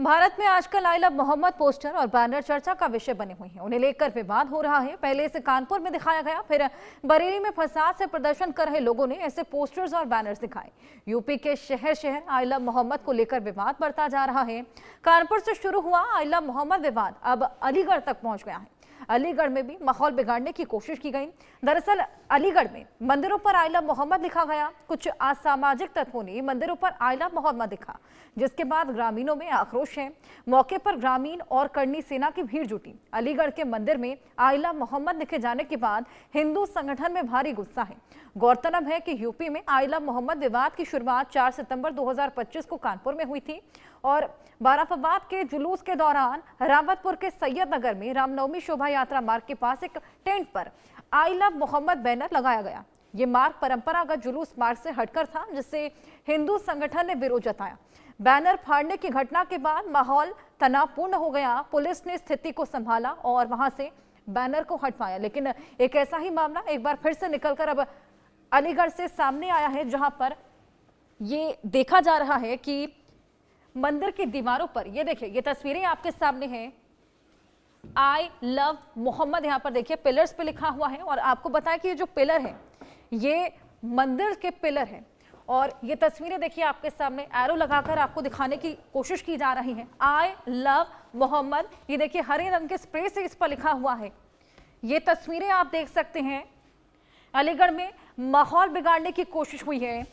भारत में आजकल I love Mohammad poster और बैनर चर्चा का विषय बने हुए हैं। उन्हें लेकर विवाद हो रहा है। पहले इसे कानपुर में दिखाया गया, फिर बरेली में फसाद से प्रदर्शन कर रहे लोगों ने ऐसे पोस्टर्स और बैनर्स दिखाए। यूपी के शहर शहर आई लव मोहम्मद को लेकर विवाद बढ़ता जा रहा है। कानपुर से शुरू हुआ आई लव मोहम्मद विवाद अब अलीगढ़ तक पहुंच गया है। अलीगढ़ में भी माहौल बिगाड़ने की कोशिश की गई। दरअसल अलीगढ़ में मंदिरों पर आई लव मोहम्मद लिखा गया। कुछ असामाजिक तत्वों ने मंदिरों पर आई लव मोहम्मद लिखा, जिसके बाद ग्रामीणों में आक्रोश है। मौके पर ग्रामीण और करनी सेना की भीड़ जुटी। अलीगढ़ के मंदिर में आई लव मोहम्मद लिखे जाने के बाद हिंदू संगठन में भारी गुस्सा है। गौरतलब है कि यूपी में आई लव मोहम्मद विवाद की शुरुआत 4 सितंबर 2025 को कानपुर में हुई थी और बाराफाबाद के जुलूस के दौरान रावतपुर के सैयद नगर में रामनवमी शोभा यात्रा मार्ग के पास एक टेंट पर आई लव मोहम्मद बैनर लगाया गया। ये मार्ग परंपरागत जुलूस मार्ग से हटकर था, जिससे हिंदू संगठन ने विरोध जताया। बैनर फाड़ने की घटना के बाद माहौल तनावपूर्ण हो गया। पुलिस ने स्थिति को संभाला और वहां से बैनर को हटवाया, लेकिन एक ऐसा ही मामला एक बार फिर से निकलकर अब अलीगढ़ से सामने आया है, जहां पर ये देखा जा रहा है कि मंदिर की दीवारों पर ये देखिए, ये तस्वीरें आपके सामने हैं। आई लव मोहम्मद यहाँ पर देखिए पिलर्स पे लिखा हुआ है और आपको बताया कि ये जो पिलर है ये मंदिर के पिलर है और ये तस्वीरें देखिए आपके सामने एरो लगाकर आपको दिखाने की कोशिश की जा रही है। आई लव मोहम्मद, ये देखिए हरे रंग के स्प्रे से इस पर लिखा हुआ है। ये तस्वीरें आप देख सकते हैं। अलीगढ़ में माहौल बिगाड़ने की कोशिश हुई है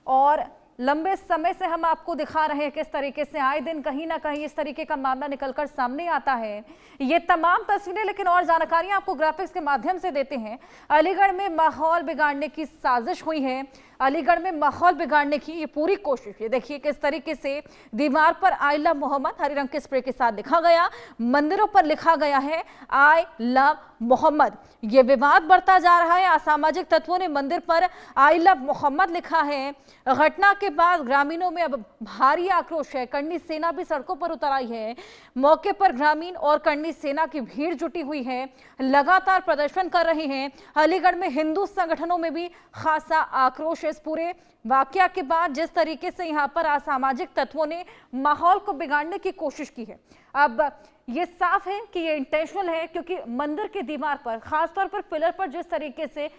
और लंबे समय से हम आपको दिखा रहे हैं किस तरीके से आए दिन कहीं ना कहीं इस तरीके का मामला निकलकर सामने आता है। ये तमाम तस्वीरें, लेकिन और जानकारियां आपको ग्राफिक्स के माध्यम से देते हैं। अलीगढ़ में माहौल बिगाड़ने की साजिश हुई है। अलीगढ़ में माहौल बिगाड़ने की ये पूरी कोशिश, ये देखिए किस तरीके से दीवार पर आई लव मोहम्मद हरे रंग के स्प्रे के साथ लिखा गया। मंदिरों पर लिखा गया है आई लव मोहम्मद। ये विवाद बढ़ता जा रहा है। असामाजिक तत्वों ने मंदिर पर आई लव मोहम्मद लिखा है। घटना के बाद ग्रामीणों में अब भारी आक्रोश है। करनी सेना भी सड़कों पर उतर आई है। मौके पर ग्रामीण और करनी सेना की भीड़ जुटी हुई है, लगातार प्रदर्शन कर रहे हैं। अलीगढ़ में हिंदू संगठनों में भी खासा आक्रोश है इस पूरे वाकया के बाद, जिस तरीके से यहाँ पर असामाजिक तत्वों ने माहौल को बिगाड़ने की कोशिश की है। अब ये साफ है कि ये इंटेंशनल है, क्योंकि मंदिर की दीवार पर, खासतौर पर पिलर पर जिस तरीके से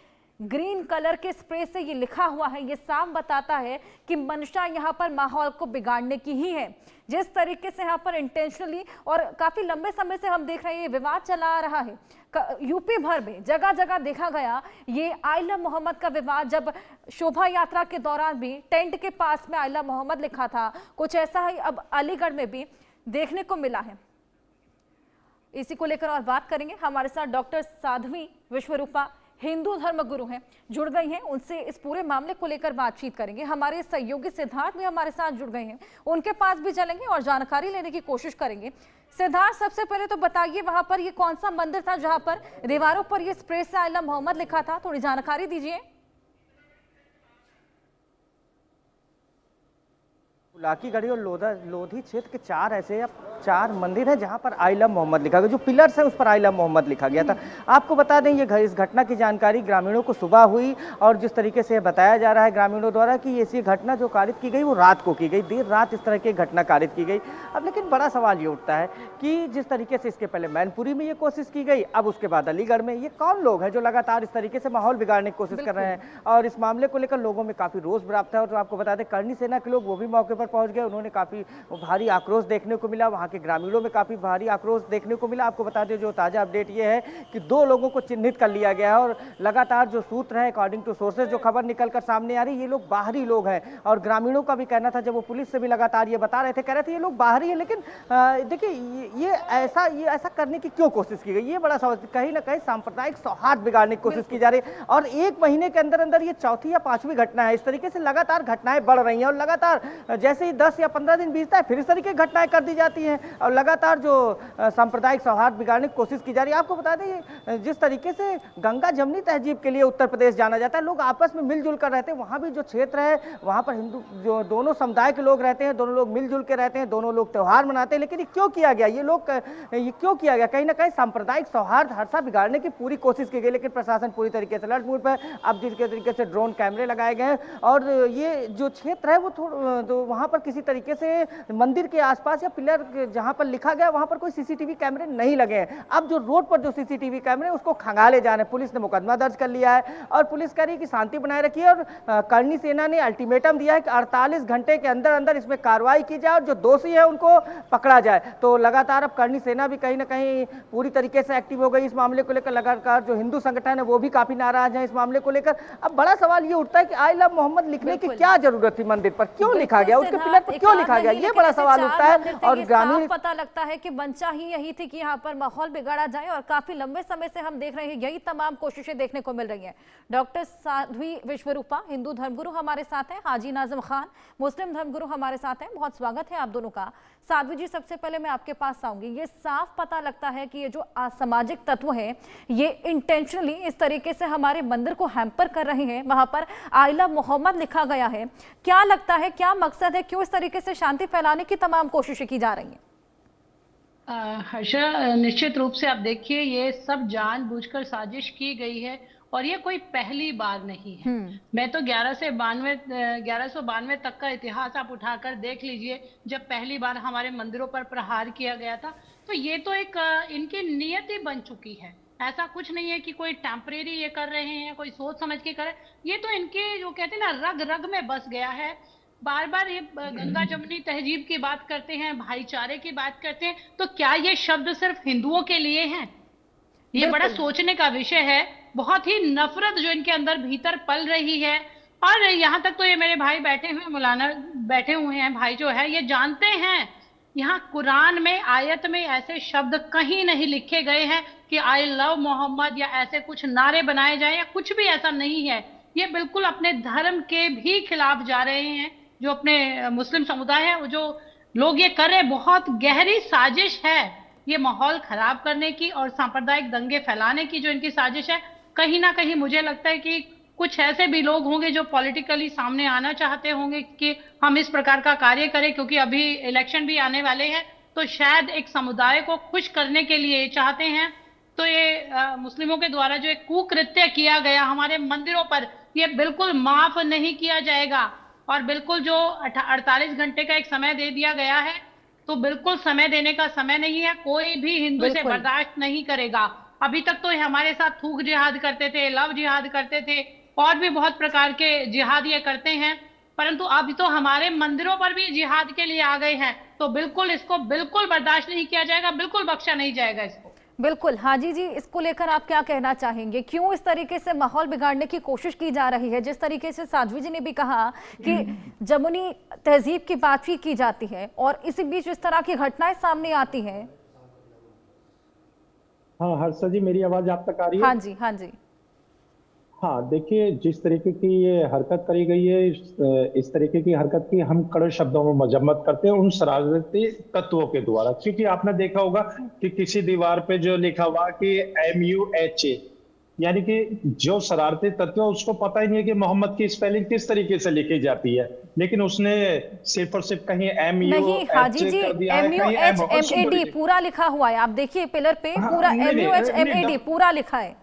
ग्रीन कलर के स्प्रे से ये लिखा हुआ है, ये साफ बताता है कि मंशा यहाँ पर माहौल को बिगाड़ने की ही है। जिस तरीके से यहाँ पर इंटेंशनली और काफी लंबे समय से हम देख रहे हैं ये विवाद चला आ रहा है। यूपी भर में जगह जगह देखा गया ये आई लव मोहम्मद का विवाद। जब शोभा यात्रा के दौरान भी टेंट के पास में आई लव मोहम्मद लिखा था, कुछ ऐसा ही अब अलीगढ़ में भी देखने को मिला है। इसी को लेकर और बात करेंगे। हमारे साथ डॉक्टर साध्वी विश्वरूपा हिंदू धर्म गुरु हैं, जुड़ गई हैं। उनसे इस पूरे मामले को लेकर बातचीत करेंगे। हमारे सहयोगी सिद्धार्थ भी हमारे साथ जुड़ गए हैं, उनके पास भी चलेंगे और जानकारी लेने की कोशिश करेंगे। सिद्धार्थ, सबसे पहले तो बताइए वहां पर ये कौन सा मंदिर था जहां पर दीवारों पर ये स्प्रे से आई लव मोहम्मद लिखा था, थोड़ी जानकारी दीजिए। लाकी गढ़ी और लोधी क्षेत्र के चार मंदिर हैं जहां पर आई लव मोहम्मद लिखा गया। जो पिलर्स है उस पर आई लव मोहम्मद लिखा गया था। आपको बता दें इस घटना की जानकारी ग्रामीणों को सुबह हुई और जिस तरीके से बताया जा रहा है ग्रामीणों द्वारा कि ये घटना जो कारित की गई वो रात को की गई, देर रात इस तरह की घटना कारित की गई। अब लेकिन बड़ा सवाल ये उठता है कि जिस तरीके से इसके पहले मैनपुरी में ये कोशिश की गई, अब उसके बाद अलीगढ़ में, ये कौन लोग हैं जो लगातार इस तरीके से माहौल बिगाड़ने की कोशिश कर रहे हैं? और इस मामले को लेकर लोगों में काफी रोष व्याप्त है। और आपको बता दें करनी सेना के लोग वो भी मौके पर पहुंच गए। उन्होंने काफी भारी आक्रोश देखने को मिला, वहां के ग्रामीणों में काफी भारी आक्रोश देखने को मिला। आपको बता दें जो ताजा अपडेट ये है कि 2 लोगों को चिन्हित कर लिया गया है और लगातार जो सूत्र है अकॉर्डिंग टू सोर्सेज जो खबर निकलकर सामने आ रही है, ये लोग बाहरी लोग हैं। और ग्रामीणों का भी कहना था, जब वो पुलिस से भी लगातार ये बता रहे थे, कह रहे थे ये लोग बाहरी है। लेकिन देखिए ये ऐसा करने की क्यों कोशिश की गई, ये बड़ा सवाल। कहीं ना कहीं सांप्रदायिक सौहार्द बिगाड़ने की कोशिश की जा रही है और 1 महीने के अंदर अंदर ये चौथी या 5वीं घटना है। इस तरीके से लगातार घटनाएं बढ़ रही हैं और लगातार जैसे ही 10 या 15 दिन बीतता है फिर इस तरीके की घटनाएं कर दी जाती हैं। और लगातार जो सांप्रदायिक सौहार्द बिगाड़ने की कोशिश की जा रही है। आपको बता दें जिस तरीके से गंगा जमनी तहजीब के लिए उत्तर प्रदेश जाना जाता है, लोग आपस में मिलजुल कर रहते हैं। वहाँ भी जो क्षेत्र है वहाँ पर हिंदू जो दोनों समुदाय के लोग रहते हैं, दोनों लोग मिलजुल के रहते हैं, दोनों लोग त्यौहार मनाते हैं। लेकिन ये क्यों किया गया, ये क्यों किया गया? कहीं ना कहीं सांप्रदायिक सौहार्द हर्षा बिगाड़ने की पूरी कोशिश की गई, लेकिन प्रशासन पूरी तरीके से अलर्ट मोड पर। अब जिस तरीके से ड्रोन कैमरे लगाए गए हैं और ये जो क्षेत्र है वो तो वहाँ पर किसी तरीके से मंदिर के आसपास या पिलर जहाँ पर लिखा गया वहाँ पर कोई सीसीटीवी कैमरे नहीं लगे हैं। अब जो रोड पर जो सीसीटीवी कैमरे उसको खंगाले जा रहे हैं। पुलिस ने मुकदमा दर्ज कर लिया है और पुलिस कह रही है कि शांति बनाए रखिए और करनी सेना ने अल्टीमेटम दिया है कि 48 घंटे के अंदर अंदर इसमें कार्रवाई की जाए और जो दोषी है उनको पकड़ा जाए। तो लगातार अब करनी सेना भी कहीं ना कहीं पूरी तरीके से एक्टिव हो गई इस मामले को लेकर। लगातार जो हिंदू संगठन है वो भी काफी नाराज है इस मामले को लेकर। अब बड़ा सवाल ये उठता है कि आई लव मोहम्मद लिखने की क्या जरूरत थी, मंदिर पर क्यों लिखा गया, उसके पिलर पर क्यों लिखा गया, ये बड़ा सवाल उठता है। और ग्रामीण पता लगता है कि मंशा ही यही थी कि यहाँ पर माहौल बिगाड़ा जाए और काफी लंबे समय से हम देख रहे हैं यही तमाम कोशिशें देखने को मिल रही हैं। डॉक्टर साध्वी विश्वरूपा हिंदू धर्मगुरु हमारे साथ हैं, हाजी नाज़िम खान मुस्लिम धर्मगुरु हमारे साथ हैं। बहुत स्वागत है आप दोनों का। साध्वी जी, सबसे पहले मैं आपके पास आऊंगी। ये साफ पता लगता है कि ये जो असामाजिक तत्व हैं ये इंटेंशनली इस तरीके से हमारे मंदिर को हैम्पर कर रहे हैं। वहां पर आई लव मोहम्मद लिखा गया है। क्या लगता है, क्या मकसद है, क्यों इस तरीके से शांति फैलाने की तमाम कोशिशें की जा रही हैं? हर्षा, निश्चित रूप से आप देखिए ये सब जानबूझकर साजिश की गई है और ये कोई पहली बार नहीं है। मैं तो 1192 तक का इतिहास आप उठाकर देख लीजिए, जब पहली बार हमारे मंदिरों पर प्रहार किया गया था। तो ये तो एक इनकी नियति बन चुकी है। ऐसा कुछ नहीं है कि कोई टेम्परेरी ये कर रहे हैं, कोई सोच समझ के कर रहे हैं। ये तो इनके जो कहते हैं ना रग रग में बस गया है। बार बार ये गंगा जमुनी तहजीब की बात करते हैं, भाईचारे की बात करते हैं, तो क्या ये शब्द सिर्फ हिंदुओं के लिए हैं? ये बड़ा सोचने का विषय है। बहुत ही नफरत जो इनके अंदर भीतर पल रही है। और यहाँ तक तो ये मेरे भाई बैठे हुए मौलाना बैठे हुए हैं, भाई जो है ये जानते हैं यहाँ कुरान में आयत में ऐसे शब्द कहीं नहीं लिखे गए हैं कि आई लव मोहम्मद या ऐसे कुछ नारे बनाए जाए या कुछ भी ऐसा नहीं है। ये बिल्कुल अपने धर्म के भी खिलाफ जा रहे हैं। जो अपने मुस्लिम समुदाय है, वो जो लोग ये कर रहे, बहुत गहरी साजिश है ये माहौल खराब करने की और सांप्रदायिक दंगे फैलाने की। जो इनकी साजिश है, कहीं ना कहीं मुझे लगता है कि कुछ ऐसे भी लोग होंगे जो पॉलिटिकली सामने आना चाहते होंगे कि हम इस प्रकार का कार्य करें, क्योंकि अभी इलेक्शन भी आने वाले हैं। तो शायद एक समुदाय को खुश करने के लिए चाहते हैं। तो ये मुस्लिमों के द्वारा जो एक कुकृत्य किया गया हमारे मंदिरों पर, ये बिल्कुल माफ नहीं किया जाएगा। और बिल्कुल जो 48 घंटे का एक समय दे दिया गया है, तो बिल्कुल समय देने का समय नहीं है। कोई भी हिंदू से बर्दाश्त नहीं करेगा। अभी तक तो हमारे साथ थूक जिहाद करते थे, लव जिहाद करते थे, और भी बहुत प्रकार के जिहाद ये करते हैं, परंतु अभी तो हमारे मंदिरों पर भी जिहाद के लिए आ गए हैं। तो बिल्कुल इसको बिल्कुल बर्दाश्त नहीं किया जाएगा, बिल्कुल बख्शा नहीं जाएगा इसको। बिल्कुल। हाजी जी, इसको लेकर आप क्या कहना चाहेंगे? क्यों इस तरीके से माहौल बिगाड़ने की कोशिश की जा रही है? जिस तरीके से साध्वी जी ने भी कहा कि जमुनी तहजीब की बातचीत की जाती है और इसी बीच इस तरह की घटनाएं सामने आती हैं। हाँ हर्षा जी, मेरी आवाज आप तक आ रही है? हाँ जी, हाँ जी। हाँ देखिए, जिस तरीके की ये हरकत करी गई है, इस तरीके की हरकत की हम कड़े शब्दों में मजम्मत करते हैं उन शरारती तत्वों के द्वारा। क्योंकि आपने देखा होगा कि किसी दीवार पे जो लिखा हुआ कि MUHA, यानी कि जो शरारती तत्व है उसको पता ही नहीं है कि मोहम्मद की स्पेलिंग किस तरीके से लिखी जाती है, लेकिन उसने सिर्फ और सिर्फ कहीं MUHA कर दिया है, कहीं MUHMAD पूरा लिखा हुआ है। आप देखिए पिलर पे पूरा MUHMAD पूरा लिखा है।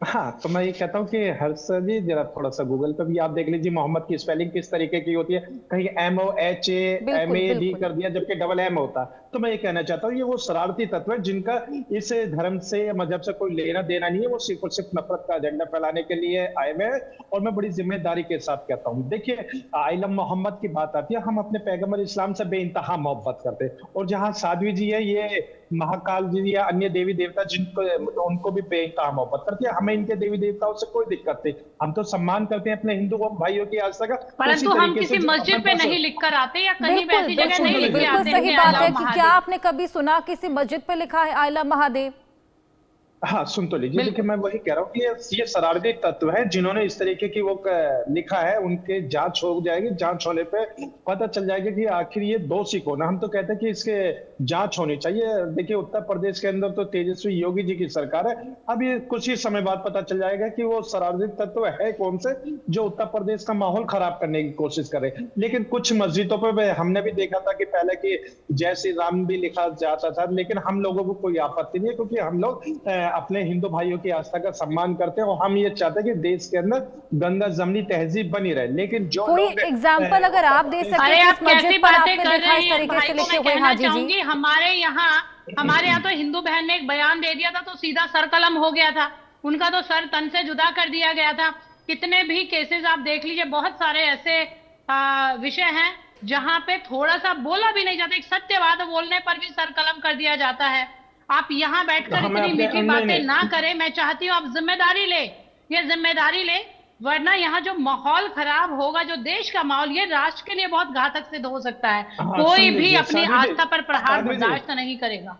हाँ, तो मैं ये कहता हूँ कि हर्षा जी जरा थोड़ा सा गूगल पे भी आप देख लीजिए मोहम्मद की स्पेलिंग किस तरीके की होती है। कहीं MOHAMAD कर दिया जबकि डबल M होता। तो मैं ये कहना चाहता हूँ ये वो शरारती तत्व है जिनका इस धर्म से या मजहब से कोई लेना देना नहीं है। वो सिर्फ और सिर्फ नफरत का एजेंडा फैलाने के लिए आए हुए हैं। और मैं बड़ी जिम्मेदारी के साथ कहता हूँ, देखिए आई लव मोहम्मद की बात आती है, हम अपने पैगम्बर इस्लाम से बेइंतहा मोहब्बत करते हैं। और जहाँ साध्वी जी है, ये महाकाल जी या अन्य देवी देवता जिनको उनको भी बेइंतहा मोहब्बत करती है। हमें इनके देवी देवताओं से कोई दिक्कत नहीं, हम तो सम्मान करते हैं अपने हिंदू भाइयों की आज तक। परंतु हम किसी मस्जिद पे नहीं लिख कर आते या कहीं भी ऐसी जगह नहीं लिख के आते। सही बात है कि क्या आपने कभी सुना किसी मस्जिद पे लिखा है आई लव महादेव? हाँ सुन तो लीजिए, देखिए मैं वही कह रहा हूँ कि ये शरारती तत्व है जिन्होंने इस तरीके की वो लिखा है। उनके जांच हो जाएगी, जांच होने पे पता चल जाएगा कि आखिर ये दोषी कौन है। हम तो कहते हैं कि इसके जांच होनी चाहिए। देखिए उत्तर प्रदेश के अंदर तो तेजस्वी योगी जी की सरकार है, अब ये कुछ ही समय बाद पता चल जाएगा कि वो शरारती तत्व है कौन से जो उत्तर प्रदेश का माहौल खराब करने की कोशिश कर रहे हैं। लेकिन कुछ मस्जिदों पे हमने भी देखा था कि पहले की जय श्री राम भी लिखा जाता था, लेकिन हम लोगों को कोई आपत्ति नहीं है क्योंकि हम लोग अपने हिंदू भाइयों की आस्था का सम्मान करते हैं और हम ये चाहते हैं कि देश के अंदर गंगा जमनी तहजीब बनी रहे। लेकिन जो कोई एग्जाम्पल अगर आप दे सके अरे आप किस मस्जिद कैसी पर बातें आपने कर देखा रही इस हैं? तरीके भाई से को लिखे मैं हुए? कहना हाँ जी जी। चाहूंगी, हमारे यहाँ तो हिंदू बहन ने एक बयान दे दिया था तो सीधा सर कलम हो गया था, उनका तो सर तन से जुदा कर दिया गया था। कितने भी केसेस आप देख लीजिए, बहुत सारे ऐसे विषय हैं जहां पे थोड़ा सा बोला भी नहीं जाता, एक सत्यवाद बोलने पर भी सर कलम कर दिया जाता है। आप यहाँ बैठकर इतनी मीठी बातें ना करें, मैं चाहती हूँ आप जिम्मेदारी ले, ये जिम्मेदारी ले, वरना यहाँ जो माहौल खराब होगा, जो देश का माहौल, ये राष्ट्र के लिए बहुत घातक सिद्ध हो सकता है। कोई भी अपनी आस्था पर प्रहार बर्दाश्त नहीं करेगा।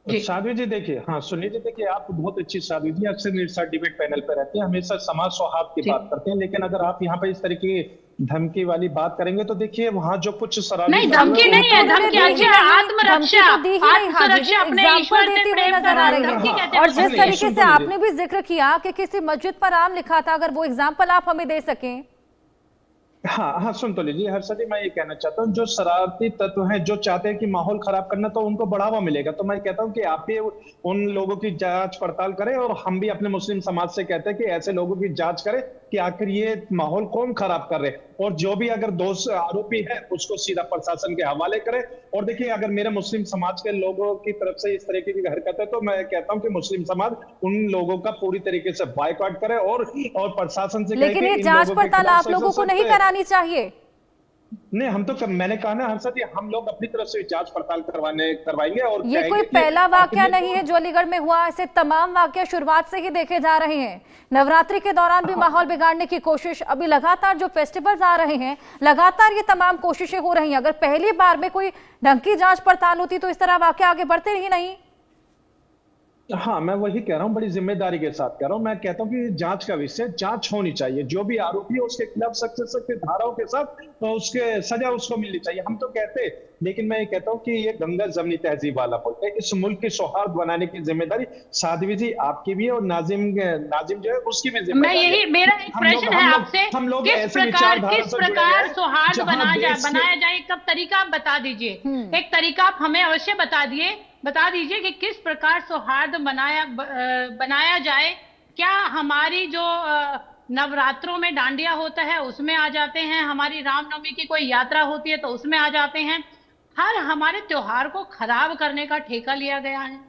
साध्वी जी देखिए, हाँ सुनिए जी, देखिए आप बहुत अच्छी साध्वी जी, अक्सर मेरे साथ डिबेट पैनल पे रहते हैं, हमेशा समाज सौहार्द की बात करते हैं, लेकिन अगर आप यहाँ पे इस तरह की धमकी वाली बात करेंगे तो देखिए वहाँ जो कुछ नहीं, धमकी नहीं है, धमकी अच्छी है, आत्मरक्षा, आत्मरक्षा अपने ईश्वर से प्रेम नजर आ रही है। और जिस तरीके से आपने भी जिक्र किया कि किसी मस्जिद पर आम लिखा था, अगर वो एग्जाम्पल आप हमें दे सकें। हाँ सुन तो लीजिए हर्षद जी, मैं ये कहना चाहता हूँ जो शरारती तत्व हैं, जो चाहते हैं कि माहौल खराब करना, तो उनको बढ़ावा मिलेगा। तो मैं कहता हूँ कि आप भी उन लोगों की जांच पड़ताल करें और हम भी अपने मुस्लिम समाज से कहते हैं कि ऐसे लोगों की जांच करें कि आखिर ये माहौल कौन खराब कर रहे हैं, और जो भी अगर दोष आरोपी है उसको सीधा प्रशासन के हवाले करें। और देखिए अगर मेरे मुस्लिम समाज के लोगों की तरफ से इस तरीके की हरकत है तो मैं कहता हूँ कि मुस्लिम समाज उन लोगों का पूरी तरीके से बायकॉट करे और प्रशासन से, लेकिन ये जांच पड़ताल आप लोगों को नहीं करानी चाहिए। नहीं, हम तो मैंने कहा ना हर्षद जी, हम लोग अपनी तरफ से जांच पड़ताल करवाएंगे। और ये कोई पहला वाकया नहीं है जो अलीगढ़ में हुआ, ऐसे तमाम वाकया शुरुआत से ही देखे जा रहे हैं। नवरात्रि के दौरान भी माहौल बिगाड़ने की कोशिश, अभी लगातार जो फेस्टिवल्स आ रहे हैं, लगातार ये तमाम कोशिशें हो रही हैं। अगर पहली बार में कोई ढंग की जांच पड़ताल होती तो इस तरह वाकया आगे बढ़ते ही नहीं। हाँ, मैं वही कह रहा हूँ, बड़ी जिम्मेदारी के साथ कह रहा हूँ। मैं कहता हूँ कि जांच का विषय, जांच होनी चाहिए, जो भी आरोपी है उसके खिलाफ सख्त से सख्त धाराओं के साथ तो उसके सजा उसको मिलनी चाहिए, हम तो कहते हैं। लेकिन मैं ये कहता हूँ कि ये गंगा जमनी तहजीब वाला बोलते हैं, इस मुल्क की सौहार्द बनाने की जिम्मेदारी साध्वी जी आपकी भी है और नाजिम जो है उसकी भी जिम्मेदारी है। यही मेरा एक प्रश्न है आपसे, किस प्रकार सौहार्द बनाया जाए, कब तरीका आप बता दीजिए, एक तरीका आप हमें अवश्य बता दीजिए कि किस प्रकार सौहार्द बनाया जाए। क्या हमारी जो नवरात्रों में डांडिया होता है उसमें आ जाते हैं, हमारी रामनवमी की कोई यात्रा होती है तो उसमें आ जाते हैं, हर हमारे त्योहार को खराब करने का ठेका लिया गया है।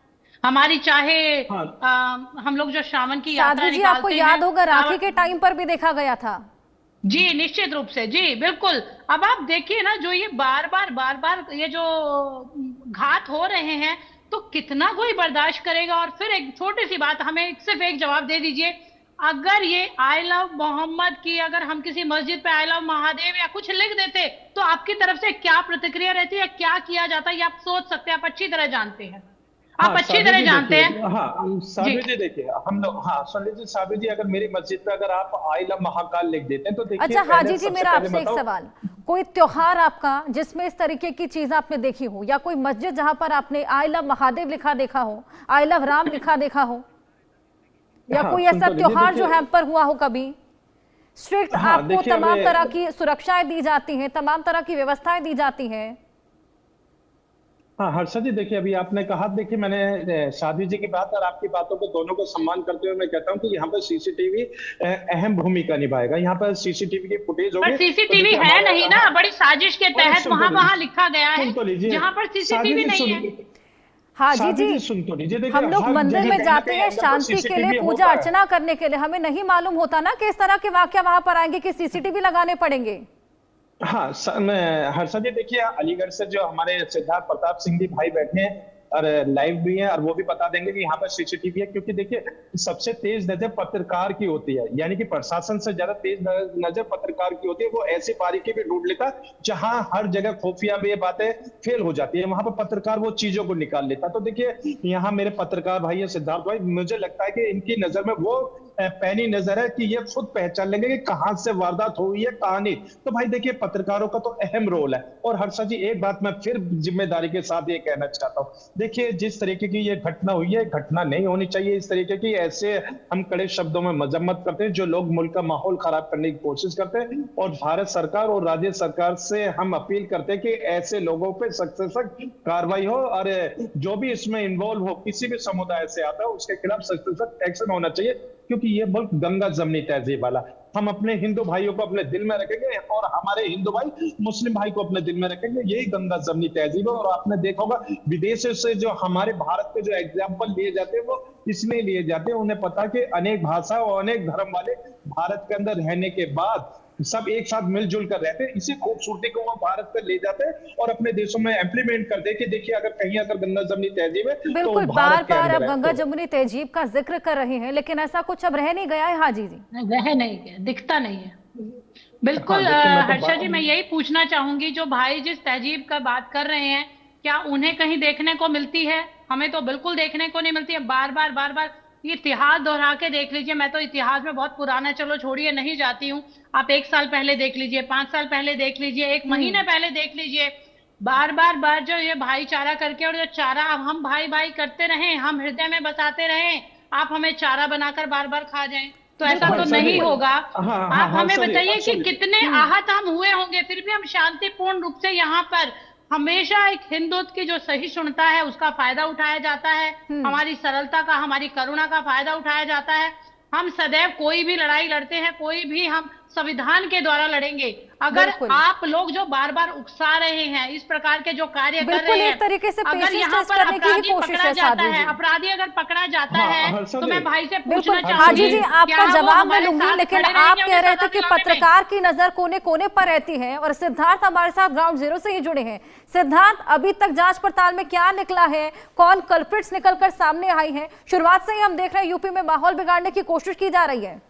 हमारी चाहे हम लोग जो श्रावण की यात्रा निकालते हैं, आपको याद होगा राखी के टाइम पर भी देखा गया था। जी निश्चित रूप से, जी बिल्कुल। अब आप देखिए ना, जो ये बार बार ये जो घात हो रहे हैं तो कितना कोई बर्दाश्त करेगा। और फिर एक छोटी सी बात, हमें सिर्फ एक जवाब दे दीजिए, अगर ये आई लव मोहम्मद की, अगर हम किसी मस्जिद पे आई लव महादेव या कुछ लिख देते तो आपकी तरफ से क्या प्रतिक्रिया रहती है, क्या किया जाता है, ये आप सोच सकते हैं, आप अच्छी तरह जानते हैं, आप अच्छी तरह जानते हैं। हाँ साबिर जी देखिए, हम लोग, हाँ सुन लीजिए साबिर जी, अगर मेरी मस्जिद पे अगर आप आई लव महाकाल लिख देते हैं तो देखिए। अच्छा हाजी जी, मेरा आपसे एक सवाल, कोई त्योहार आपका जिसमें इस तरीके की चीज आपने देखी हो, या कोई मस्जिद जहां पर आपने आई लव महादेव लिखा देखा हो, आई लव राम लिखा देखा हो, या कोई ऐसा त्योहार जो है पर हुआ हो कभी? स्ट्रिक्ट आपको तमाम तरह की सुरक्षाएं दी जाती हैं, तमाम तरह की व्यवस्थाएं दी जाती हैं। हाँ हर्षद जी देखिए, अभी आपने कहा, देखिए मैंने साध्वी जी की बात और आपकी बातों को दोनों को सम्मान करते हुए मैं कहता हूँ कि यहाँ पर सीसीटीवी अहम भूमिका निभाएगा। यहाँ पर सीसीटीवी की फुटेज होगी, सीसीटीवी है नहीं ना, बड़ी साजिश के तहत वहाँ लिखा गया है, जहाँ पर सीसीटीवी नहीं है। हाँ जी, सुन तो लीजिए, हम लोग मंदिर में जाते हैं शांति के लिए, पूजा अर्चना करने के लिए, हमें नहीं मालूम होता ना कि इस तरह के वाकया वहां पर आएंगे कि सीसीटीवी लगाने पड़ेंगे। हाँ हर्षद जी देखिए, अलीगढ़ से जो हमारे सिद्धार्थ प्रताप सिंह जी भाई बैठे हैं और लाइव भी है, और वो भी बता देंगे कि यहाँ पर सीसीटीवी है। क्योंकि देखिए सबसे तेज नजर पत्रकार की होती है, यानी कि प्रशासन से ज्यादा तेज नजर पत्रकार की होती है। वो ऐसी बारीकी भी ढूंढ लेता जहां हर जगह खुफिया भी ये बातें फेल हो जाती है, वहां पर पत्रकार वो चीजों को निकाल लेता। तो देखिए यहाँ मेरे पत्रकार भाई है सिद्धार्थ भाई, मुझे लगता है कि इनकी नजर में वो पैनी नजर है कि ये खुद पहचान लेंगे कि कहां से वारदात हुई है, कहां नहीं। तो भाई देखिए, पत्रकारों का तो अहम रोल है। और हर्षा जी, एक बात मैं फिर जिम्मेदारी के साथ ये कहना चाहता हूँ, देखिए जिस तरीके की ये घटना हुई है, घटना नहीं होनी चाहिए इस तरीके की। ऐसे हम कड़े शब्दों में मजम्मत करते हैं जो लोग मुल्क का माहौल खराब करने की कोशिश करते हैं, और भारत सरकार और राज्य सरकार से हम अपील करते हैं कि ऐसे लोगों पे सख्त से सख्त कार्रवाई हो, और जो भी इसमें इन्वॉल्व हो, किसी भी समुदाय से आता है, उसके खिलाफ सख्त से सख्त एक्शन होना चाहिए, क्योंकि ये मुल्क गंगा जमनी तहजीब वाला। हम अपने हिंदू भाइयों को अपने दिल में रखेंगे और हमारे हिंदू भाई मुस्लिम भाई को अपने दिल में रखेंगे, यही गंगा जमनी तहजीब है। और आपने देखा होगा, विदेशों से जो हमारे भारत के जो एग्जाम्पल लिए जाते हैं, वो इसलिए लिए जाते हैं, उन्हें पता कि अनेक भाषा और अनेक धर्म वाले भारत के अंदर रहने के बाद सब एक साथ मिलजुल कर रहते हैं। इसी खूबसूरती को वो भारत पर ले जाते हैं और अपने देशों में इम्प्लीमेंट कर दे कि देखिए, अगर कहीं अगर गंगा जमनी तहजीब है बिल्कुल, तो बार भारत के बार अंदर अब है। गंगा जमुनी तहजीब का जिक्र कर रहे हैं, लेकिन ऐसा कुछ अब रह नहीं गया है। हाजी जी, रह नहीं गया, दिखता नहीं है। बिल्कुल देखिए, मैं तो हर्षा जी, मैं यही पूछना चाहूंगी, जो भाई जिस तहजीब का बात कर रहे हैं, क्या उन्हें कहीं देखने को मिलती है? हमें तो बिल्कुल देखने को नहीं मिलती है। बार बार ये इतिहास दोहरा के देख लीजिए। मैं तो इतिहास में बहुत पुराना, चलो छोड़िए, नहीं जाती हूँ। आप 1 साल पहले देख लीजिए, 5 साल पहले देख लीजिए, 1 महीने पहले देख लीजिए। बार जो ये भाईचारा करके, और जो चारा हम भाई भाई करते रहे, हम हृदय में बसाते रहे, आप हमें चारा बनाकर बार बार खा जाएं, तो ऐसा तो नहीं होगा। आप हमें बताइए कि कितने आहत हम हुए होंगे, फिर भी हम शांतिपूर्ण रूप से यहाँ पर, हमेशा एक हिंदुत्व की जो सहिष्णुता है उसका फायदा उठाया जाता है, हमारी सरलता का, हमारी करुणा का फायदा उठाया जाता है। हम सदैव कोई भी लड़ाई लड़ते हैं, कोई भी, हम संविधान के द्वारा लड़ेंगे। अगर आप लोग जो बार बार उकसा रहे हैं, इस प्रकार के जो कार्य कर रहे हैं, एक तरीके से अगर यहाँ पर अपराधी पकड़ा जाता है, अपराधी अगर पकड़ा जाता है, तो मैं भाई से पूछना चाहूंगी। हाजी जी, आपका जवाब मैं लूंगी, लेकिन आप कह रहे थे कि पत्रकार की नजर कोने कोने पर रहती है, और सिद्धार्थ हमारे साथ ग्राउंड जीरो से ही जुड़े हैं। सिद्धार्थ, अभी तक जांच पड़ताल में क्या निकला है? कौन कल्प्रिट्स निकलकर सामने आई है? शुरुआत से ही हम देख रहे हैं यूपी में माहौल बिगाड़ने की कोशिश की जा रही है।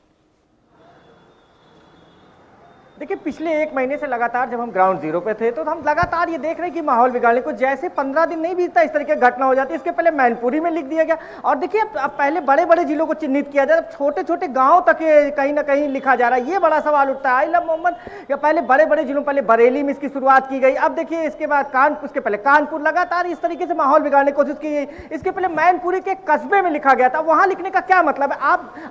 देखिए, पिछले 1 महीने से लगातार जब हम ग्राउंड जीरो पे थे, तो हम लगातार ये देख रहे हैं कि माहौल बिगाड़ने को, जैसे 15 दिन नहीं बीतता इस तरीके की घटना हो जाती है। इसके पहले मैनपुरी में लिख दिया गया, और देखिए अब पहले बड़े बड़े जिलों को चिन्हित किया जाए, छोटे छोटे गाँव तक कहीं ना कहीं लिखा जा रहा है। ये बड़ा सवाल उठता है। आई लव मोहम्मद, या पहले बड़े बड़े जिलों, पहले बरेली में इसकी शुरुआत की गई, अब देखिए इसके बाद कानपुर, उसके पहले कानपुर, लगातार इस तरीके से माहौल बिगाड़ने की कोशिश की गई। इसके पहले मैनपुरी के कस्बे में लिखा गया था। वहां लिखने का क्या मतलब है?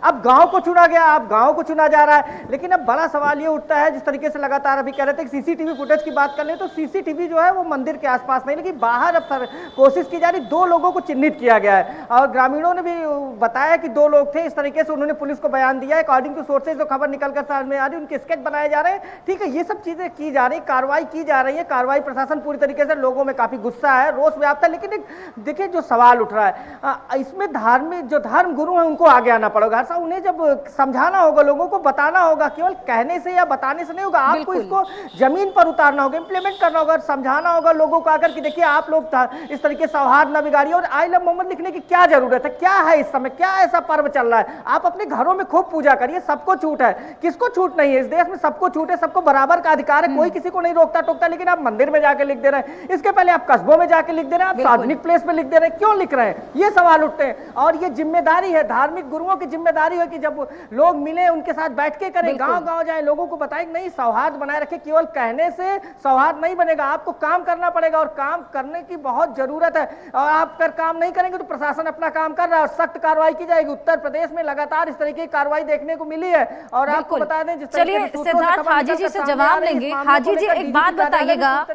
अब गाँव को चुना गया, अब गाँव को चुना जा रहा है। लेकिन अब बड़ा सवाल ये उठता है, जिस तरीके से लगातार अभी कह रहे थे कि सीसीटीवी फुटेज की बात कर ले, तो सीसीटीवी जो है वो मंदिर के आसपास नहीं, लेकिन बाहर अब कोशिश की जा रही। 2 लोगों को चिन्हित किया गया है, और ग्रामीणों ने भी बताया कि 2 लोग थे। इस तरीके से उन्होंने पुलिस को बयान दिया है। अकॉर्डिंग टू सोर्सेज जो खबर निकलकर सामने आ रही है, उनके स्केच बनाए जा रहे हैं। ठीक है, ये सब चीजें की जा रही, कार्रवाई की जा रही है। कार्रवाई प्रशासन पूरी तरीके से, लोगों में काफी गुस्सा है, रोष व्याप्त है। लेकिन देखिए जो सवाल उठ रहा है, इसमें धार्मिक जो धर्म गुरु है उनको आगे आना पड़ेगा। ऐसा उन्हें जब समझाना होगा, लोगों को बताना होगा, केवल कहने से या बताने से नहीं होगा। आपको इसको जमीन पर उतारना होगा, इंप्लीमेंट करना होगा, समझाना होगा लोगों को आकर कि देखिए आप लोग इस तरीके सौहार्द न बिगाड़िए। और आई लव मोहम्मद लिखने की क्या जरूरत है? क्या है इस समय, क्या ऐसा पर्व चल रहा है? आप अपने घरों में खूब पूजा करिए, सबको छूट है। किसको छूट नहीं है? इस देश में सबको छूट है, सबको बराबर का अधिकार है, कोई किसी को नहीं रोकता टोकता। लेकिन आप मंदिर में जाके लिख दे रहे हैं, इसके पहले आप कस्बों में जाके लिख दे रहे हैं, आप सार्वजनिक प्लेस में लिख दे रहे हैं, क्यों लिख रहे हैं? ये सवाल उठते हैं। और ये जिम्मेदारी है, धार्मिक गुरुओं की जिम्मेदारी है कि जब लोग मिले उनके साथ बैठ के करें, गांव गांव जाए, लोगों को बताएं नहीं, सौहार्द बनाए रखें। केवल कहने से सौहार्द नहीं बनेगा, आपको काम करना पड़ेगा, और काम करने की बहुत जरूरत है। और आप अगर काम नहीं करेंगे तो प्रशासन अपना काम कर रहा है, और सख्त कार्रवाई की जाएगी। उत्तर प्रदेश में लगातार इस तरीके की कार्रवाई देखने को मिली है। और आपको बता दें, जिस चलिए सिद्धार्थ, हाजी जी से जवाब लेंगे। हाजी जी, एक बात बताइएगा,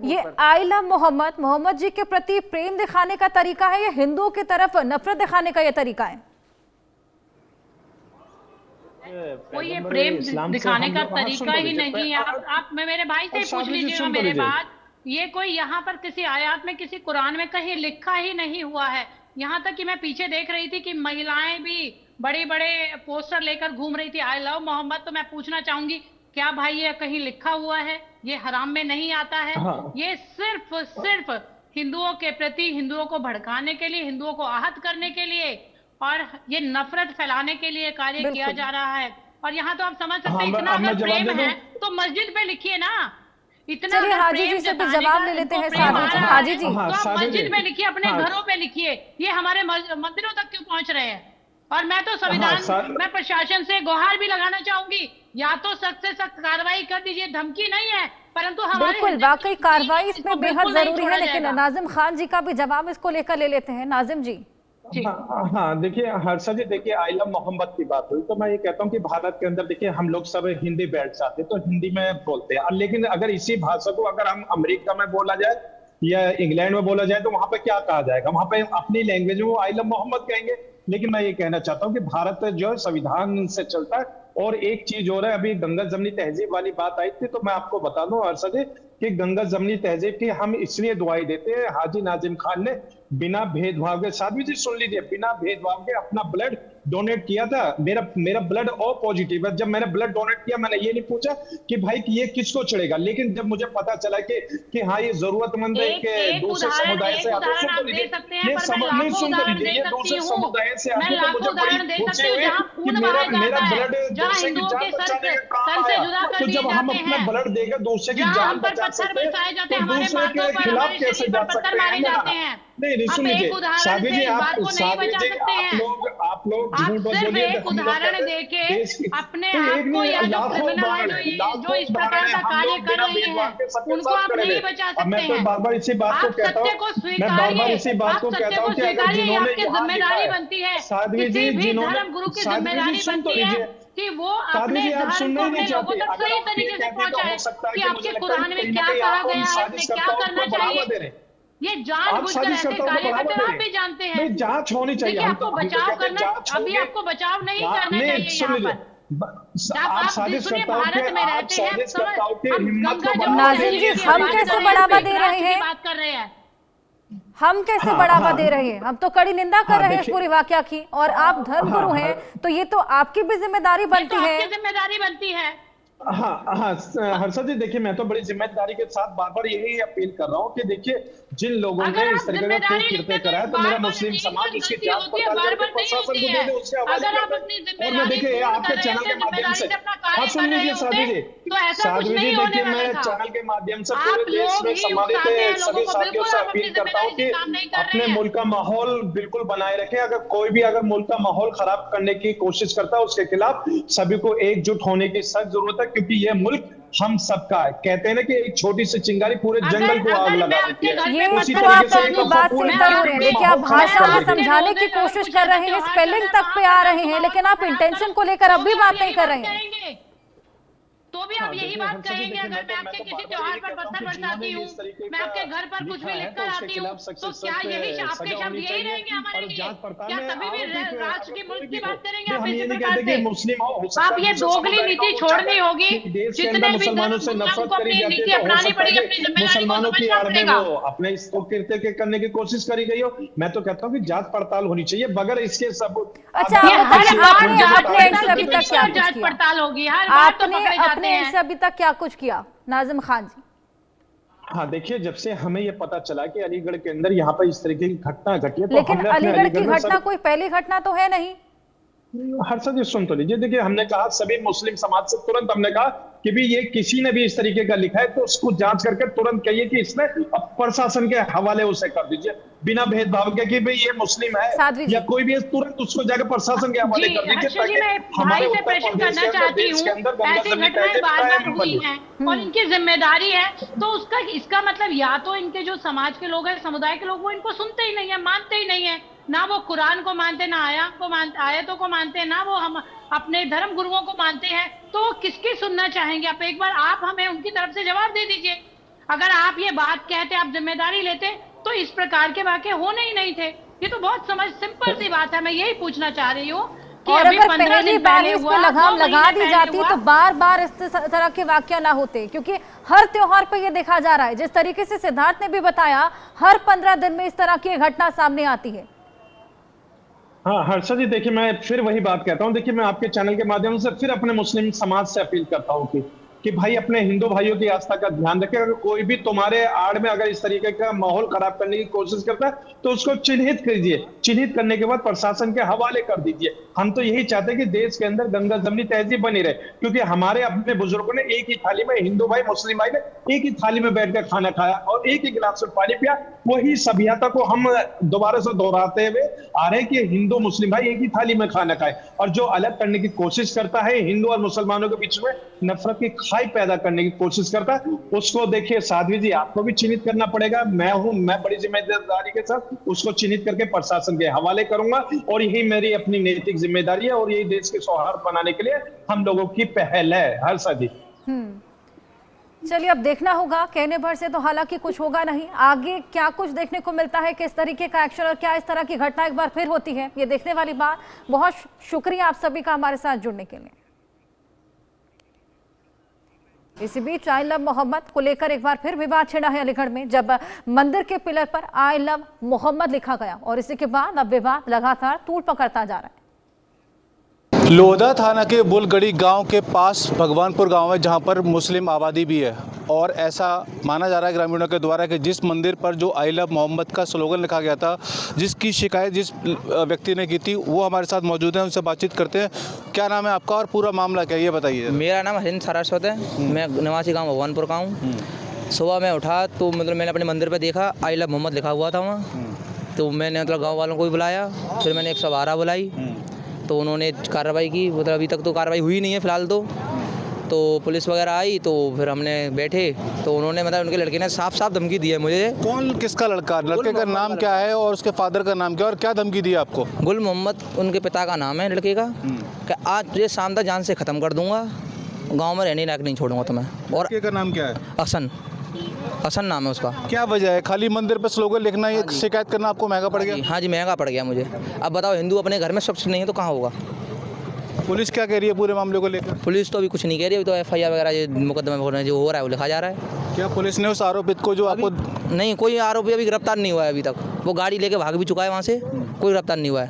ये आई लव मोहम्मद जी के प्रति प्रेम दिखाने का तरीका है या हिंदुओं की तरफ नफरत दिखाने का यह तरीका है? वो ये प्रेम दिखाने का तरीका ही नहीं है। आप मेरे भाई से पूछ लीजिएगा मेरे बात, ये कोई यहाँ पर किसी आयत में, किसी कुरान में कहीं लिखा ही नहीं हुआ है। यहाँ तक कि मैं पीछे देख रही थी कि महिलाएं भी बड़े बड़े पोस्टर लेकर घूम रही थी, आई लव मोहम्मद। तो मैं पूछना चाहूंगी, क्या भाई ये कहीं लिखा हुआ है? ये हराम में नहीं आता है। ये सिर्फ हिंदुओं के प्रति, हिंदुओं को भड़काने के लिए, हिंदुओं को आहत करने के लिए, और ये नफरत फैलाने के लिए कार्य किया जा रहा है। और यहाँ तो आप समझ सकते हैं, इतना अगर प्रेम है तो मस्जिद पे लिखिए ना। इतना हाजी जी से जवाब ले लेते हैं। हाजी जी, तो आप मस्जिद में लिखिए, अपने घरों पे लिखिए। ये हमारे मंदिरों तक क्यों पहुंच रहे हैं? और मैं तो संविधान मैं प्रशासन से गुहार भी लगाना चाहूंगी, या तो सख्त से सख्त कार्रवाई कर दीजिए, धमकी नहीं है परंतु हमारे बिल्कुल वाकई कार्रवाई इसमें बेहद बिल्कुल नहीं जरूरी छोड़ा है। लेकिन जाएगा। नाजिम खान जी का भी जवाब इसको लेकर ले लेते हैं। नाजिम जी, हाँ, देखिए हर्षा जी, देखिए आई लव मोहम्मद की बात हुई तो मैं ये कहता हूँ कि भारत के अंदर देखिए हम लोग सब हिंदी बैठ जाते हैं तो हिंदी में बोलते हैं, लेकिन अगर इसी भाषा को अगर हम अमेरिका में बोला जाए या इंग्लैंड में बोला जाए तो वहां पे क्या कहा जाएगा? वहां पे अपनी लैंग्वेज में वो आई लव मोहम्मद कहेंगे। लेकिन मैं ये कहना चाहता हूँ कि भारत जो है संविधान से चलता है। और एक चीज हो रहा है, अभी गंगा जमनी तहजीब वाली बात आई थी तो मैं आपको बता दूं हर्षा जी कि गंगा जमनी तहजीब की हम इसलिए दुआई देते हैं, हाजी नाजिम खान ने बिना भेदभाव के, साध्वी जी सुन लीजिए, बिना भेदभाव के अपना ब्लड डोनेट किया था। मेरा ब्लड ओ पॉजिटिव है। जब मैंने ब्लड डोनेट किया मैंने ये नहीं पूछा कि भाई ये किसको चढ़ेगा, लेकिन जब मुझे पता चला कि हाँ ये जरूरतमंद है कि दूसरे समुदाय से आते हैं, सुन लीजिए ये सुन लीजिए, ये दूसरे समुदाय से आते हैं तो मुझे बड़ी खुशी हुई कि मेरा ब्लड दूसरे की जान बचाने का काम आया। तो जब हम अपना ब्लड देकर दूसरे की जान बचा सकते हैं तो दूसरे के खिलाफ कैसे जा सकते हैं? नहीं सुन लीजिए साध्वी जी, आप लोग झूठ बोलिए, एक उदाहरण देके अपने आप को या जो क्रिमिनल है जो इस प्रकार का कार्य कर रहे हैं उनको आप नहीं बचा सकते हैं। मैं तो बार बार इसी बात को कहता हूँ, मैं बार बार इसी बात को कहता हूँ कि अगर जिन्होंने जिम्मेदारी बनती है, साध्वी जी, जिन्होंने धर्म गुरु की जिम्मेदारी बनती है कि वो अपने धर्म को अपने लोगों तक सही तरीके से पहुंचाए कि आपके कुरान में क्या कहा गया है, आपने क्या करना चाहिए। ये जानबूझकर ऐसे कार्य करते हैं, आप भी जानते हैं। जांच होनी चाहिए। आपको बचाव करना, अभी आपको बचाव नहीं करना चाहिए यहाँ पर। आप साजिश करताओं भारत में रहते हैं, नाजिम जी, हम कैसे बढ़ावा दे रहे हैं? बात कर रहे हैं, हम कैसे बढ़ावा दे रहे हैं? हम तो कड़ी निंदा कर रहे हैं इस पूरी वाकया की, और आप धर्मगुरु हैं तो ये तो आपकी भी जिम्मेदारी बनती है। आपकी जिम्मेदारी बनती है। हाँ हर्षा जी, देखिए मैं तो बड़ी जिम्मेदारी के साथ बार बार यही अपील कर रहा हूँ कि देखिए जिन लोगों ने इस तरीके का कृत्य कराया तो मेरा मुस्लिम समाज उसकी जांच पड़ताल करके प्रशासन को दे दे, उससे हवाले कर दे। और मैं देखिए आपके चैनल के माध्यम से, हाँ सुन लीजिए साध्वी जी, देखिए मैं चैनल के माध्यम से पूरे देश में सम्मानित सभी साथियों से अपील करता हूँ कि अपने मुल्क का माहौल बिल्कुल बनाए रखे। अगर कोई भी अगर मुल्क का माहौल खराब करने की कोशिश करता है उसके खिलाफ सभी को एकजुट होने की सख्त जरूरत है, क्योंकि यह मुल्क हम सबका है। कहते हैं ना कि एक छोटी सी चिंगारी पूरे जंगल को आग लगा देती है। ये मतलब आप अपनी बात से इतर हो रहे हैं। देखिए आप भाषा में समझाने की कोशिश कर रहे हैं, स्पेलिंग तक पे आ रहे हैं, लेकिन आप इंटेंशन को लेकर अब भी बात नहीं कर रहे हैं। तो भी आप यही बात करेंगे अगर मैं आपके किसी त्योहार पर पत्थर बरसाती हूँ, मैं आपके घर पर कुछ भी लिखकर आती हूँ, तो क्या यही आपके शब्द यही रहेंगे हमारे लिए? क्या कभी भी राष्ट्र की मुल्क की बात करेंगे आप इसी प्रकार से? आप ये दोगली नीति छोड़नी होगी। जितने भी मुसलमानों से नफरत करी जाती है, अपनानी पड़ेगी, अपनी मुसलमानों की आड़ में वो अपने इसको कृत्य करने की कोशिश करी गई हो। मैं तो कहता हूँ कि जांच पड़ताल होनी चाहिए बगैर इसके सबूत। अच्छा, आपने अभी तक क्या जांच पड़ताल होगी? हर बार तो पकड़े जाते हैं। से अभी तक क्या कुछ किया नाजिम खान जी? हाँ देखिए, जब से हमें ये पता चला कि अलीगढ़ के अंदर यहाँ पर इस तरीके की घटना घटी है तो लेकिन अलीगढ़ की घटना कोई पहली घटना तो है नहीं। हर्षा जी सुन तो लीजिए, देखिए हमने कहा सभी मुस्लिम समाज से तुरंत हमने कहा कि भी ये किसी ने भी इस तरीके का लिखा है तो उसको जांच करके तुरंत कहिए कि इसने प्रशासन के हवाले उसे कर दीजिए, बिना भेदभाव के कि भाई ये मुस्लिम है या कोई भी है, तुरंत उसको जाकर प्रशासन के हवाले कर दीजिए ताकि हमारे उत्तर प्रदेश के अंदर गंगा जमनी तहजीब कायम बनी और इनकी जिम्मेदारी है। तो इसका मतलब या तो इनके जो समाज के लोग हैं, समुदाय के लोग, वो इनको सुनते ही नहीं है, मानते ही नहीं है, ना वो कुरान को मानते, ना आयतों को मानते, ना वो हम अपने धर्म गुरुओं को मानते हैं। तो किसकी सुनना चाहेंगे आप? एक बार आप हमें उनकी तरफ से जवाब दे दीजिए। अगर आप ये बात कहते, आप जिम्मेदारी लेते, तो इस प्रकार के वाकये होने ही नहीं थे। ये तो बहुत सिंपल सी बात है। मैं यही पूछना चाह रही हूँ कि और अगर पहली बार इस पे लगाम लगा दी जाती तो बार बार इस तरह के वाकया ना होते, क्योंकि हर त्योहार पे ये देखा जा रहा है। जिस तरीके से सिद्धार्थ ने भी बताया, हर 15 दिन में इस तरह की घटना सामने आती है। हाँ हर्षा जी, देखिए मैं फिर वही बात कहता हूँ, देखिए मैं आपके चैनल के माध्यम से फिर अपने मुस्लिम समाज से अपील करता हूँ कि कि भाई अपने हिंदू भाइयों की आस्था का ध्यान रखें। अगर कोई भी तुम्हारे आड़ में अगर इस तरीके का माहौल खराब करने की कोशिश करता है तो उसको चिन्हित कीजिए, चिन्हित करने के बाद प्रशासन के हवाले कर दीजिए। हम तो यही चाहते हैं कि देश के अंदर गंगा जमनी तहजीब बनी रहे, क्योंकि हमारे अपने बुजुर्गों ने एक ही थाली में, हिंदू भाई मुस्लिम भाई ने एक ही थाली में बैठकर खाना खाया और एक ही गिलास में पानी पिया। वही सभ्यता को हम दोबारा से दोहराते हुए आ रहे हैं कि हिंदू मुस्लिम भाई एक ही थाली में खाना खाए। और जो अलग करने की कोशिश करता है, हिंदू और मुसलमानों के बीच में नफरत की खाई पैदा करने की कोशिश करता है, उसको देखिए साध्वी जी, आपको भी चिन्हित करना पड़ेगा। मैं बड़ी जिम्मेदारी के साथ उसको चिन्हित करके प्रशासन के हवाले करूंगा और यही मेरी अपनी नैतिक जिम्मेदारी है और यही देश के सौहार्द बनाने के लिए हम लोगों की पहल है। हर्षा जी, चलिए अब देखना होगा, कहने भर से तो हालांकि कुछ होगा नहीं, आगे क्या कुछ देखने को मिलता है, किस तरीके का एक्शन और क्या इस तरह की घटना एक बार फिर होती है, ये देखने वाली बात। बहुत शुक्रिया आप सभी का हमारे साथ जुड़ने के लिए। इसी बीच आई लव मोहम्मद को लेकर एक बार फिर विवाद छिड़ा है अलीगढ़ में, जब मंदिर के पिलर पर आई लव मोहम्मद लिखा गया और इसी के बाद अब विवाद लगातार तूल पकड़ता जा रहा है। लोधा थाना के बुलगड़ी गांव के पास भगवानपुर गांव है, जहां पर मुस्लिम आबादी भी है और ऐसा माना जा रहा है ग्रामीणों के द्वारा कि जिस मंदिर पर जो आई लव मोहम्मद का स्लोगन लिखा गया था, जिसकी शिकायत जिस व्यक्ति ने की थी, वो हमारे साथ मौजूद हैं, उनसे बातचीत करते हैं। क्या नाम है आपका और पूरा मामला क्या है ये बताइए। मेरा नाम हरिंद्र सारस्वत है, मैं निवासी गाँव भगवानपुर का हूँ। सुबह मैं उठा तो मतलब मैंने अपने मंदिर पर देखा आई लव मोहम्मद लिखा हुआ था वहाँ, तो मैंने मतलब गाँव वालों को भी बुलाया, फिर मैंने 112 बुलाई तो उन्होंने कार्रवाई की। मतलब अभी तक तो कार्रवाई हुई नहीं है फिलहाल तो पुलिस वगैरह आई तो फिर हमने बैठे तो उन्होंने मतलब उनके लड़के ने साफ साफ धमकी दी है मुझे। कौन, किसका लड़का, लड़के का नाम क्या है और उसके फादर का नाम क्या और क्या धमकी दी आपको? गुल मोहम्मद उनके पिता का नाम है लड़के का, कि आज तुझे शाम तक जान से ख़त्म कर दूंगा, गाँव में रहने लायक नहीं छोड़ूंगा तुम्हें। और लड़के का नाम क्या है? हसन नाम है उसका। क्या वजह है खाली मंदिर पर स्लोगन लिखना, ये शिकायत करना आपको महंगा पड़ गया? हाँ जी महंगा पड़ गया मुझे। अब बताओ, हिंदू अपने घर में स्वच्छ नहीं है तो कहाँ होगा? पुलिस क्या कह रही है पूरे मामले को लेकर? पुलिस तो अभी कुछ नहीं कह रही, अभी तो FIR वगैरह जो मुकदमा जो हो रहा है वो लिखा जा रहा है। क्या पुलिस ने उस आरोपित को जो आपको? नहीं, कोई आरोपी अभी गिरफ्तार नहीं हुआ है अभी तक, वो गाड़ी लेके भाग भी चुका है वहाँ से, कोई गिरफ्तार नहीं हुआ है।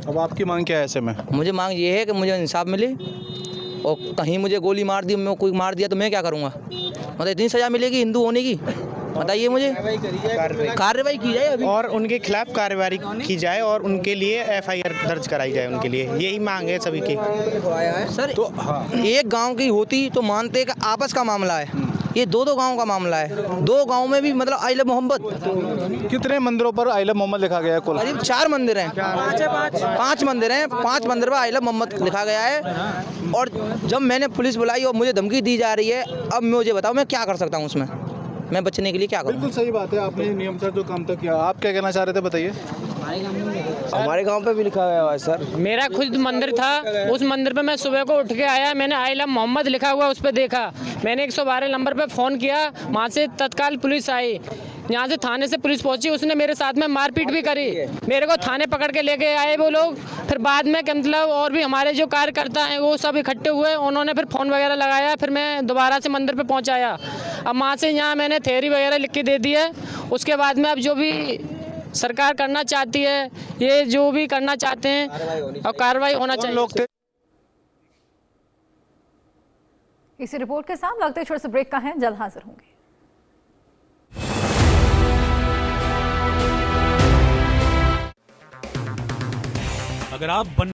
अब आपकी मांग क्या है ऐसे में? मुझे मांग ये है कि मुझे इंसाफ मिले और कहीं मुझे गोली मार दी, मैं कोई मार दिया तो मैं क्या करूँगा? मतलब इतनी सज़ा मिलेगी हिंदू होने की, बताइए मुझे। कार्रवाई की जाए अभी और उनके खिलाफ कार्रवाई की जाए और उनके लिए FIR दर्ज कराई जाए उनके लिए, यही मांग है सभी की। सर तो हाँ, एक गांव की होती तो मानते कि आपस का मामला है, ये दो गांव का मामला है। 2 गांव में भी मतलब आई लव मोहम्मद। कितने मंदिरों पर आई लव मोहम्मद लिखा गया है कुल? करीब 4 मंदिर हैं, 5 मंदिर हैं, 5 मंदिर पर आई लव मोहम्मद लिखा गया है। और जब मैंने पुलिस बुलाई और मुझे धमकी दी जा रही है, अब मुझे बताओ मैं क्या कर सकता हूँ उसमें, मैं बचने के लिए क्या करूँ? बिल्कुल सही बात है, आपने नियम से जो काम तक किया। आप क्या कहना चाह रहे थे बताइए। हमारे गांव पे भी लिखा गया है सर। मेरा खुद मंदिर था, उस मंदिर पे मैं सुबह को उठ के आया, मैंने आई लव मोहम्मद लिखा हुआ उस पर देखा, मैंने 112 नंबर पे फ़ोन किया, वहाँ से तत्काल पुलिस आई, यहाँ से थाने से पुलिस पहुंची, उसने मेरे साथ में मारपीट भी करी, मेरे को थाने पकड़ के लेके आए वो लोग। फिर बाद में मतलब और भी हमारे जो कार्यकर्ता हैं वो सब इकट्ठे हुए, उन्होंने फिर फ़ोन वगैरह लगाया, फिर मैं दोबारा से मंदिर पे पहुंचाया। अब वहाँ से यहाँ मैंने थ्योरी वगैरह लिख के दे दी है, उसके बाद में अब जो भी सरकार करना चाहती है, ये जो भी करना चाहते हैं और कार्रवाई होना चाहिए। लोग थे। इसी रिपोर्ट के साथ लगते छोटे से ब्रेक का है, जल्द हाजिर होंगे। अगर आप